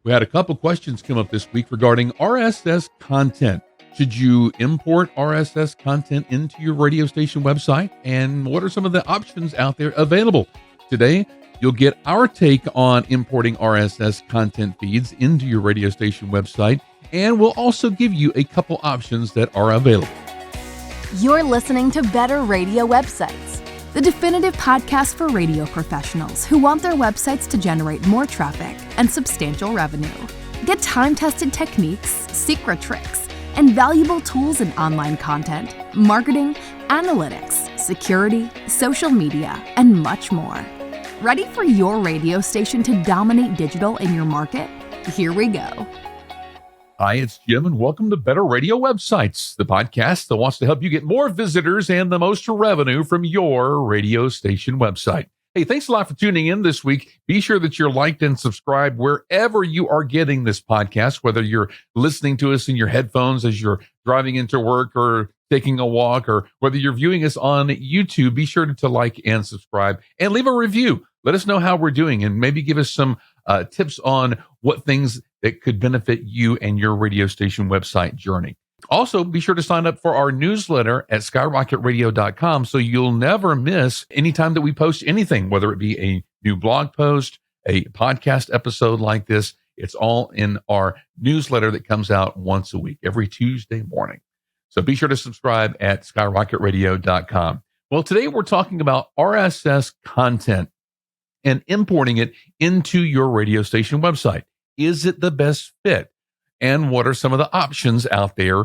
We had a couple questions come up this week regarding RSS content. Should you import RSS content into your radio station website? And what are some of the options out there available? Today, you'll get our take on importing RSS content feeds into your radio station website, and we'll also give you a couple options that are available. You're listening to Better Radio Websites, the definitive podcast for radio professionals who want their websites to generate more traffic and substantial revenue. Get time-tested techniques, secret tricks, and valuable tools in online content, marketing, analytics, security, social media, and much more. Ready for your radio station to dominate digital in your market? Here we go. Hi, it's Jim, and welcome to Better Radio Websites, the podcast that wants to help you get more visitors and the most revenue from your radio station website. Hey, thanks a lot for tuning in this week. Be sure that you're liked and subscribed wherever you are getting this podcast, whether you're listening to us in your headphones as you're driving into work or taking a walk, or whether you're viewing us on YouTube. Be sure to like and subscribe and leave a review. Let us know how we're doing and maybe give us some tips on what things that could benefit you and your radio station website journey. Also, be sure to sign up for our newsletter at skyrocketradio.com so you'll never miss any time that we post anything, whether it be a new blog post, a podcast episode like this. It's all in our newsletter that comes out once a week, every Tuesday morning. So be sure to subscribe at skyrocketradio.com. Well, today we're talking about RSS content and importing it into your radio station website. Is it the best fit? And what are some of the options out there?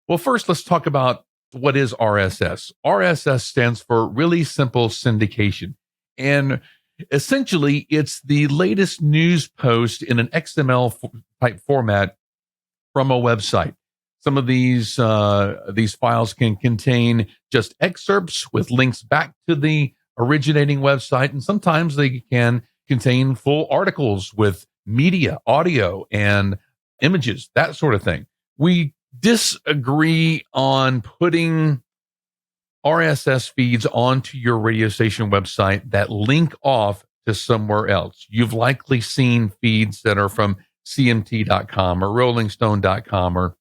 Well, first, let's talk about what is RSS. RSS stands for Really Simple Syndication. And essentially, it's the latest news post in an XML type format from a website. Some of these files can contain just excerpts with links back to the originating website, and sometimes they can contain full articles with media, audio, and images, that sort of thing. We disagree on putting RSS feeds onto your radio station website that link off to somewhere else. You've likely seen feeds that are from CMT.com or RollingStone.com or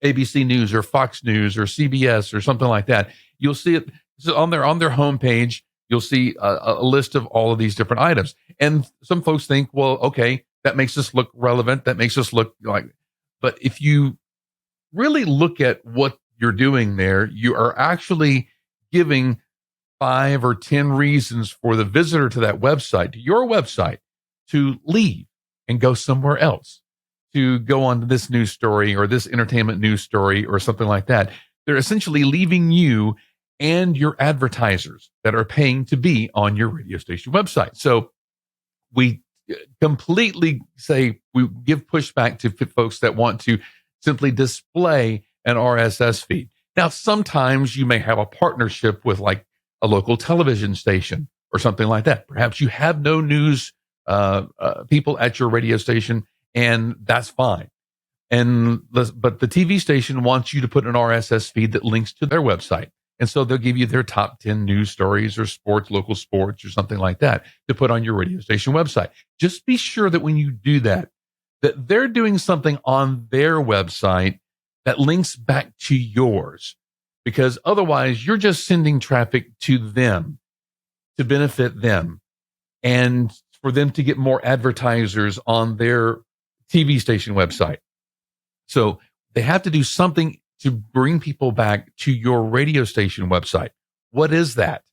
ABC News or Fox News or CBS or something like that. You'll see it on their homepage. You'll see a list of all of these different items. And some folks think, well, okay, that makes us look relevant. That makes us look like, but if you really look at what you're doing there, you are actually giving 5 or 10 reasons for the visitor to that website, to your website, to leave and go somewhere else, to go on to this news story or this entertainment news story or something like that. They're essentially leaving you and your advertisers that are paying to be on your radio station website. So we completely say we give pushback to folks that want to simply display an RSS feed. Now, sometimes you may have a partnership with like a local television station or something like that. Perhaps you have no news people at your radio station, and that's fine. But the TV station wants you to put an RSS feed that links to their website. And so they'll give you their top 10 news stories or local sports or something like that to put on your radio station website. Just be sure that when you do that they're doing something on their website that links back to yours, because otherwise you're just sending traffic to them to benefit them and for them to get more advertisers on their TV station website. So they have to do something to bring people back to your radio station website. What is that?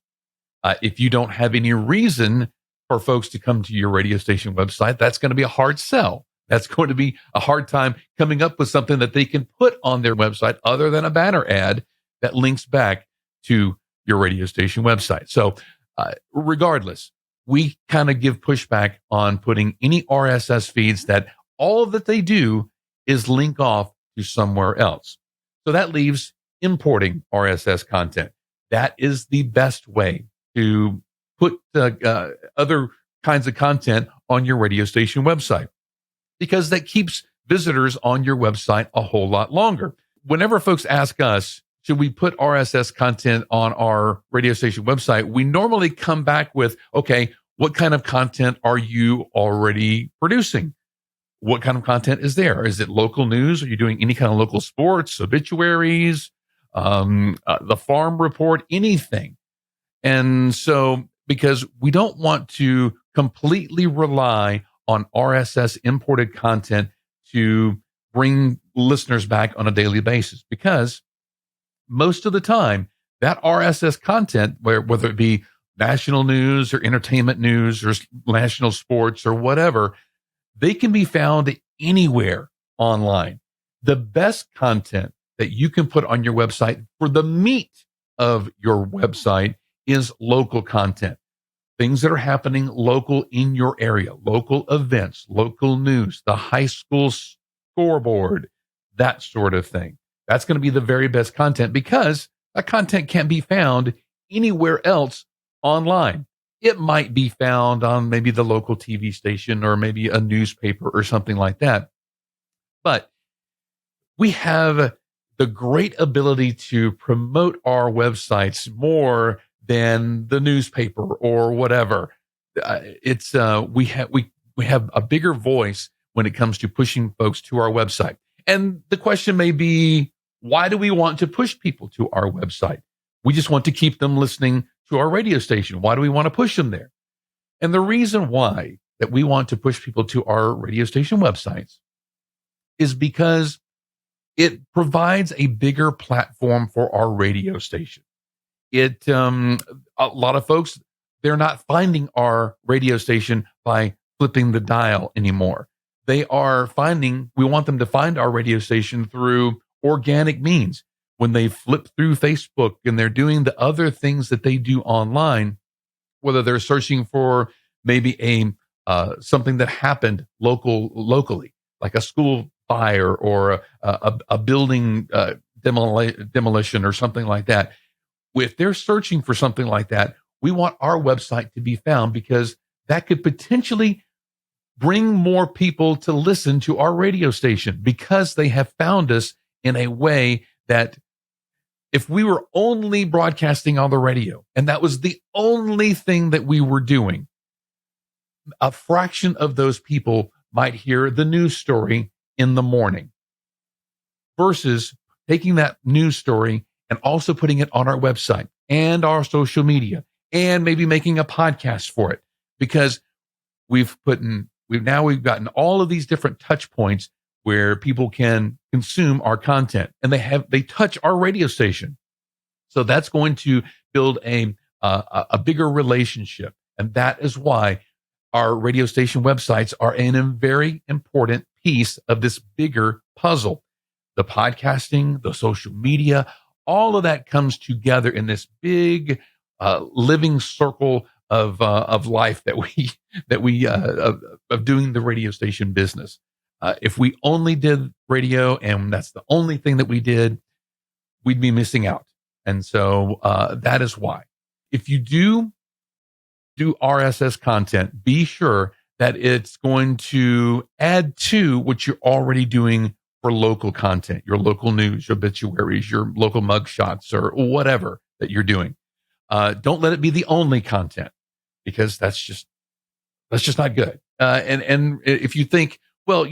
If you don't have any reason for folks to come to your radio station website, that's going to be a hard sell. That's going to be a hard time coming up with something that they can put on their website other than a banner ad that links back to your radio station website. So regardless, we kind of give pushback on putting any RSS feeds that all that they do is link off to somewhere else. So that leaves importing RSS content. That is the best way to put other kinds of content on your radio station website, because that keeps visitors on your website a whole lot longer. Whenever folks ask us, should we put RSS content on our radio station website, we normally come back with, okay, what kind of content are you already producing? what kind of content is there? Is it local news? Are you doing any kind of local sports, obituaries, the farm report, anything? And so, because we don't want to completely rely on RSS imported content to bring listeners back on a daily basis, because most of the time that RSS content, whether it be national news or entertainment news or national sports or whatever, they can be found anywhere online. The best content that you can put on your website for the meat of your website is local content. Things that are happening local in your area, local events, local news, the high school scoreboard, that sort of thing. That's going to be the very best content, because that content can't be found anywhere else online. It might be found on maybe the local TV station or maybe a newspaper or something like that. But we have the great ability to promote our websites more than the newspaper or whatever. We have a bigger voice when it comes to pushing folks to our website. And the question may be, why do we want to push people to our website? We just want to keep them listening to our radio station. Why do we want to push them there? And the reason why that we want to push people to our radio station websites is because it provides a bigger platform for our radio station. A lot of folks, they're not finding our radio station by flipping the dial anymore. We want them to find our radio station through organic means. When they flip through Facebook and they're doing the other things that they do online, whether they're searching for maybe something that happened locally, like a school fire or a building demolition or something like that. If they're searching for something like that, we want our website to be found, because that could potentially bring more people to listen to our radio station, because they have found us in a way that if we were only broadcasting on the radio and that was the only thing that we were doing, a fraction of those people might hear the news story in the morning, versus taking that news story and also putting it on our website and our social media and maybe making a podcast for it, because we've gotten all of these different touch points where people can consume our content, and they touch our radio station. So that's going to build a bigger relationship. And that is why our radio station websites are a very important piece of this bigger puzzle. The podcasting, the social media, all of that comes together in this big living circle of life of doing the radio station business. If we only did radio and that's the only thing that we did, we'd be missing out. And so that is why. If you do RSS content, be sure that it's going to add to what you're already doing for local content, your local news, your obituaries, your local mug shots, or whatever that you're doing. Don't let it be the only content, because that's just not good. And if you think, well,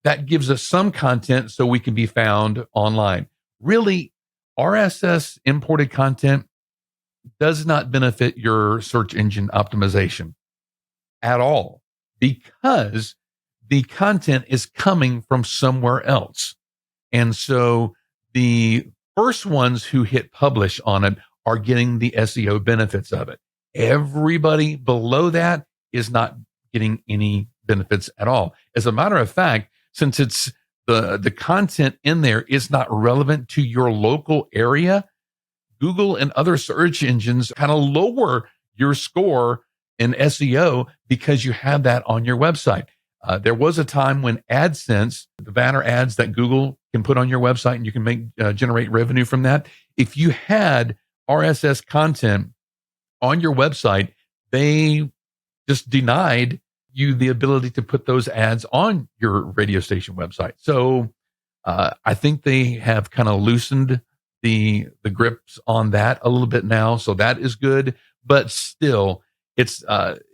that gives us some content so we can be found online. Really, RSS imported content does not benefit your search engine optimization at all, because the content is coming from somewhere else. And so the first ones who hit publish on it are getting the SEO benefits of it. Everybody below that is not getting any benefits at all. As a matter of fact, since it's the content in there is not relevant to your local area, Google and other search engines kind of lower your score in SEO because you have that on your website. There was a time when AdSense, the banner ads that Google can put on your website, and you can generate revenue from that. If you had RSS content on your website, they just denied you the ability to put those ads on your radio station website. So I think they have kind of loosened the grips on that a little bit now. So that is good. But still, it's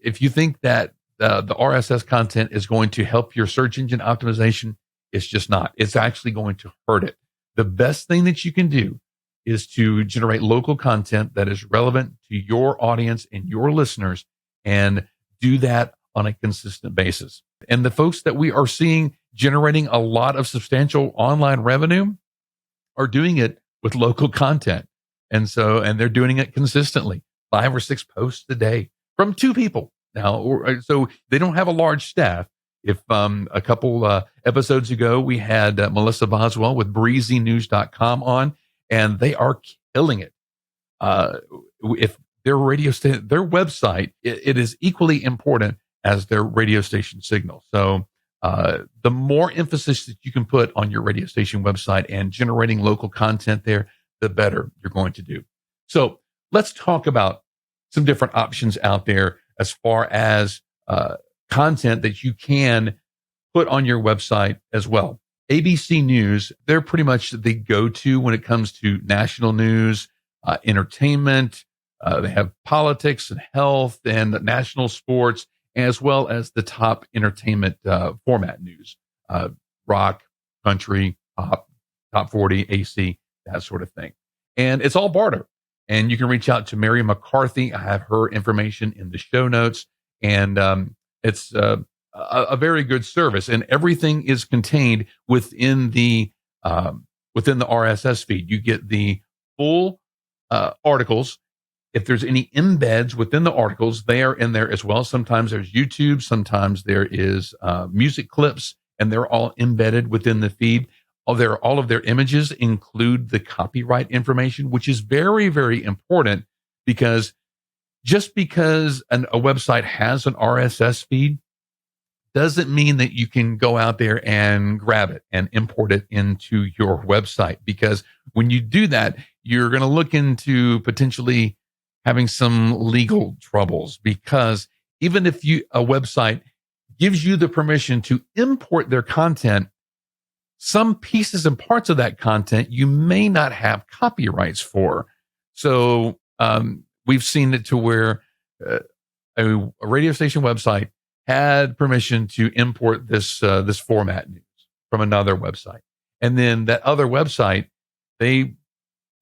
if you think that the RSS content is going to help your search engine optimization. It's just not. It's actually going to hurt it. The best thing that you can do is to generate local content that is relevant to your audience and your listeners, and do that on a consistent basis. And the folks that we are seeing generating a lot of substantial online revenue are doing it with local content. And they're doing it consistently, 5 or 6 posts a day from 2 people. Now, so they don't have a large staff. If a couple episodes ago, we had Melissa Boswell with breezynews.com on, and they are killing it. If their their website, it is equally important as their radio station signal. So the more emphasis that you can put on your radio station website and generating local content there, the better you're going to do. So let's talk about some different options out there as far as content that you can put on your website as well. ABC News, they're pretty much the go-to when it comes to national news, entertainment. They have politics and health and national sports, as well as the top entertainment format news, rock, country, pop, top 40, AC, that sort of thing. And it's all barter. And you can reach out to Mary McCarthy. I have her information in the show notes. And it's a very good service. And everything is contained within the RSS feed. You get the full articles. If there's any embeds within the articles, they are in there as well. Sometimes there's YouTube, sometimes there is music clips, and they're all embedded within the feed. All of their images include the copyright information, which is very, very important, because just because a website has an RSS feed doesn't mean that you can go out there and grab it and import it into your website. Because when you do that, you're going to look into potentially having some legal troubles, because even if a website gives you the permission to import their content, some pieces and parts of that content you may not have copyrights for. So we've seen it to where a radio station website had permission to import this format news from another website, and then that other website, they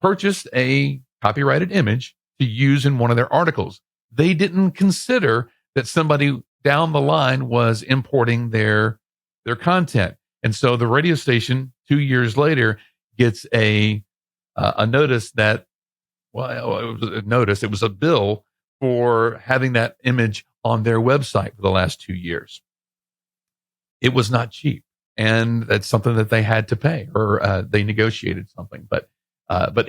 purchased a copyrighted image to use in one of their articles. They didn't consider that somebody down the line was importing their content. And so the radio station 2 years later gets a notice that, it was a bill for having that image on their website for the last 2 years. It was not cheap, and that's something that they had to pay, or they negotiated something. But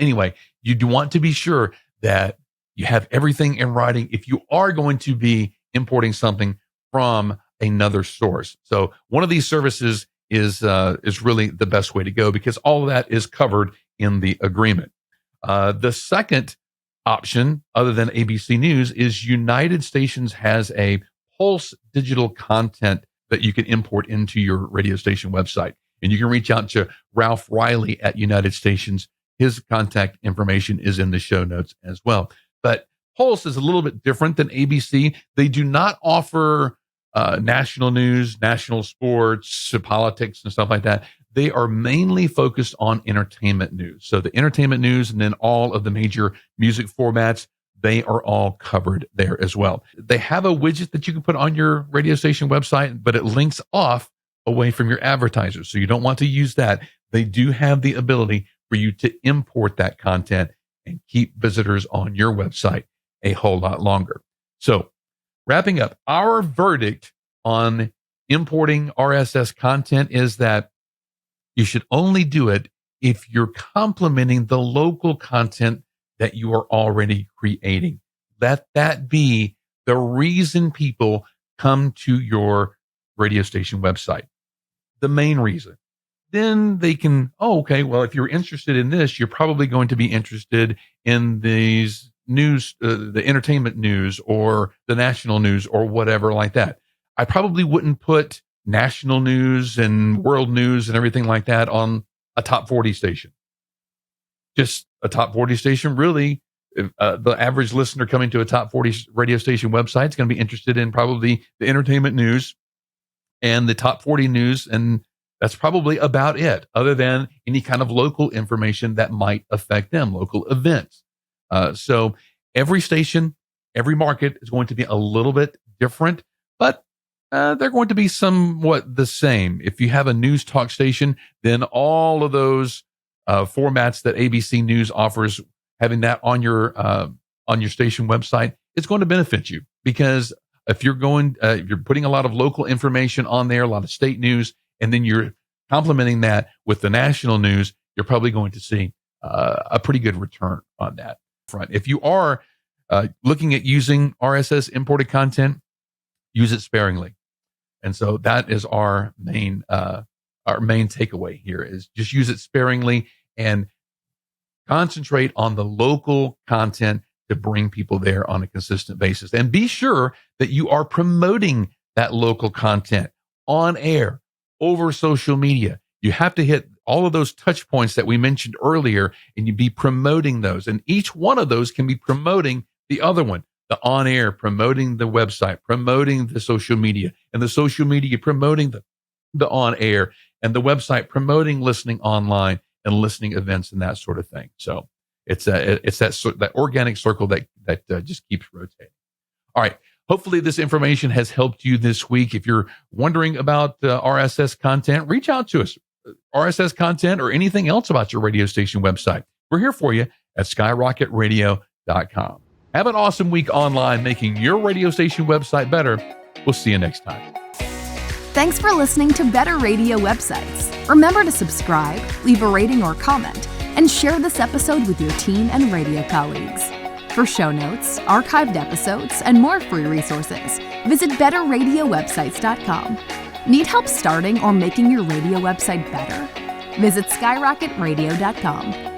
anyway, you do want to be sure that you have everything in writing if you are going to be importing something from another source. So one of these services is really the best way to go, because all of that is covered in the agreement. The second option, other than ABC News, is United Stations has a Pulse digital content that you can import into your radio station website. And you can reach out to Ralph Riley at United Stations. His contact information is in the show notes as well. But Pulse is a little bit different than ABC. They do not offer national news, national sports, politics, and stuff like that. They are mainly focused on entertainment news. So the entertainment news, and then all of the major music formats, they are all covered there as well. They have a widget that you can put on your radio station website, but it links off away from your advertisers. So you don't want to use that. They do have the ability for you to import that content and keep visitors on your website a whole lot longer. So wrapping up, our verdict on importing RSS content is that you should only do it if you're complementing the local content that you are already creating. Let that be the reason people come to your radio station website, the main reason. Then they can, okay, well, if you're interested in this, you're probably going to be interested in these news, the entertainment news or the national news or whatever like that. I probably wouldn't put national news and world news and everything like that on a top 40 station. Just a top 40 station really if, the average listener coming to a top 40 radio station website is going to be interested in probably the entertainment news and the top 40 news. And that's probably about it, other than any kind of local information that might affect them, local events. So every station, every market is going to be a little bit different, but they're going to be somewhat the same. If you have a news talk station, then all of those formats that ABC News offers, having that on your station website, it's going to benefit you, because if you're putting a lot of local information on there, a lot of state news, and then you're complementing that with the national news, you're probably going to see a pretty good return on that front. If you are looking at using RSS imported content, use it sparingly. And so that is our main takeaway here, is just use it sparingly and concentrate on the local content to bring people there on a consistent basis. And be sure that you are promoting that local content on air, over social media. You have to hit all of those touch points that we mentioned earlier, and you be promoting those. And each one of those can be promoting the other one. The on air promoting the website, promoting the social media, and the social media promoting the on air, and the website promoting listening online and listening events and that sort of thing. So it's that organic circle that just keeps rotating. All right. Hopefully this information has helped you this week. If you're wondering about RSS content, reach out to us. RSS content or anything else about your radio station website, we're here for you at skyrocketradio.com. Have an awesome week online, making your radio station website better. We'll see you next time. Thanks for listening to Better Radio Websites. Remember to subscribe, leave a rating or comment, and share this episode with your team and radio colleagues. For show notes, archived episodes, and more free resources, visit betterradiowebsites.com. Need help starting or making your radio website better? Visit skyrocketradio.com.